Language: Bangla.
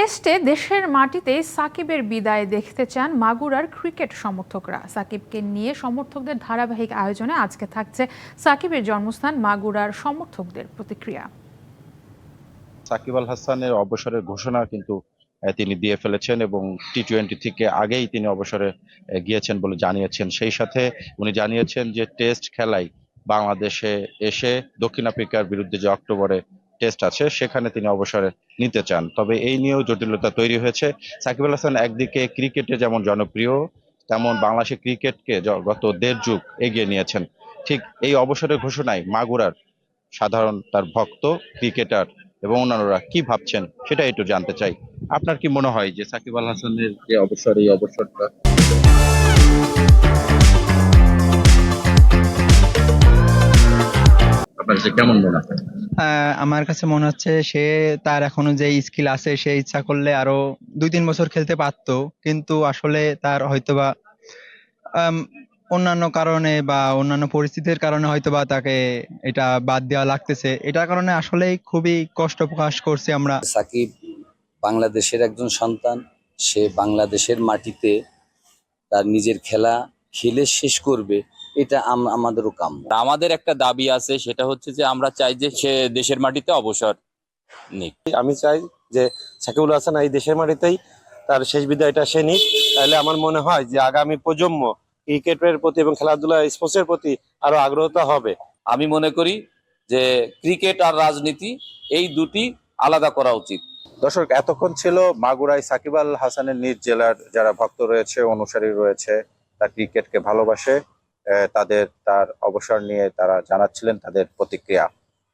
টেস্টে দেশের মাটিতে সাকিবের বিদায় দেখতে চান মাগুরার ক্রিকেট সমর্থকরা। সাকিবকে নিয়ে সমর্থকদের ধারাবাহিক আয়োজনে আজকে থাকছে সাকিবের জন্মস্থান মাগুরার সমর্থকদের প্রতিক্রিয়া। সাকিব আল হাসানের অবসরের ঘোষণা কিন্তু তিনি দিয়ে ফেলেছেন এবং টি-20 থেকে আগেই তিনি অবসরে গিয়েছেন বলে জানিয়েছেন। সেই সাথে উনি জানিয়েছেন যে টেস্ট খেলায় বাংলাদেশে এসে দক্ষিণ আফ্রিকার বিরুদ্ধে যে অক্টোবরে টেস্ট আছে সেখানে তিনি অবসরে নিতে চান। তবে এই নিয়েও জটিলতা তৈরি হয়েছে। সাকিব আল হাসান একদিকে ক্রিকেটে যেমন জনপ্রিয়, তেমন বাংলাদেশের ক্রিকেটকে গত দেড় যুগ এগিয়ে নিয়েছেন। ঠিক এই অবসরের ঘোষণায় মাগুরার সাধারণ তার ভক্ত, ক্রিকেটার এবং অন্যান্যরা কি ভাবছেন সেটা একটু জানতে চাই। আপনার কি মনে হয় যে সাকিব আল হাসানের যে অবসর, এই অবসরটা আপনার কাছে কেমন মনে হয়? আমার কাছে মনে হচ্ছে সে তার এখনো যে স্কিল আছে সে ইচ্ছা করলে আরো 2-3 বছর খেলতে পারতো, কিন্তু আসলে তার হয়তোবা আম, অন্যান্য কারণে বা অন্যান্য পরিস্থিতির কারণে হয়তোবা তাকে এটা বাদ দেওয়া লাগতেছে। এটার কারণে আসলেই খুবই কষ্ট প্রকাশ করছি আমরা। সাকিব বাংলাদেশের একজন সন্তান, সে বাংলাদেশের মাটিতে তার নিজের খেলা খেলে শেষ করবে, এটা আমাদেরও কাম্য। আমাদের একটা দাবি আছে, সেটা হচ্ছে যে আমরা চাই যে সে দেশের মাটিতে অবসর নিক। আমি চাই যে সাকিবুল হাসান এই দেশের মাটিতেই তার শেষ বিদায়টা সে নিক। তাহলে আমার মনে হয় যে আগামী প্রজন্ম ক্রিকেটের প্রতি এবং খেলাধুলা স্পোর্টসের প্রতি আরো আগ্রহতা হবে। আমি মনে করি যে ক্রিকেট আর রাজনীতি এই দুটি আলাদা করা উচিত। দর্শক, এতক্ষণ ছিল মাগুরায় সাকিব আল হাসানের নিজ জেলার যারা ভক্ত রয়েছে, অনুসারী রয়েছে, তার ক্রিকেটকে ভালোবাসে, তার অবসর নিয়ে তারা জানাচ্ছিলেন তাদের প্রতিক্রিয়া।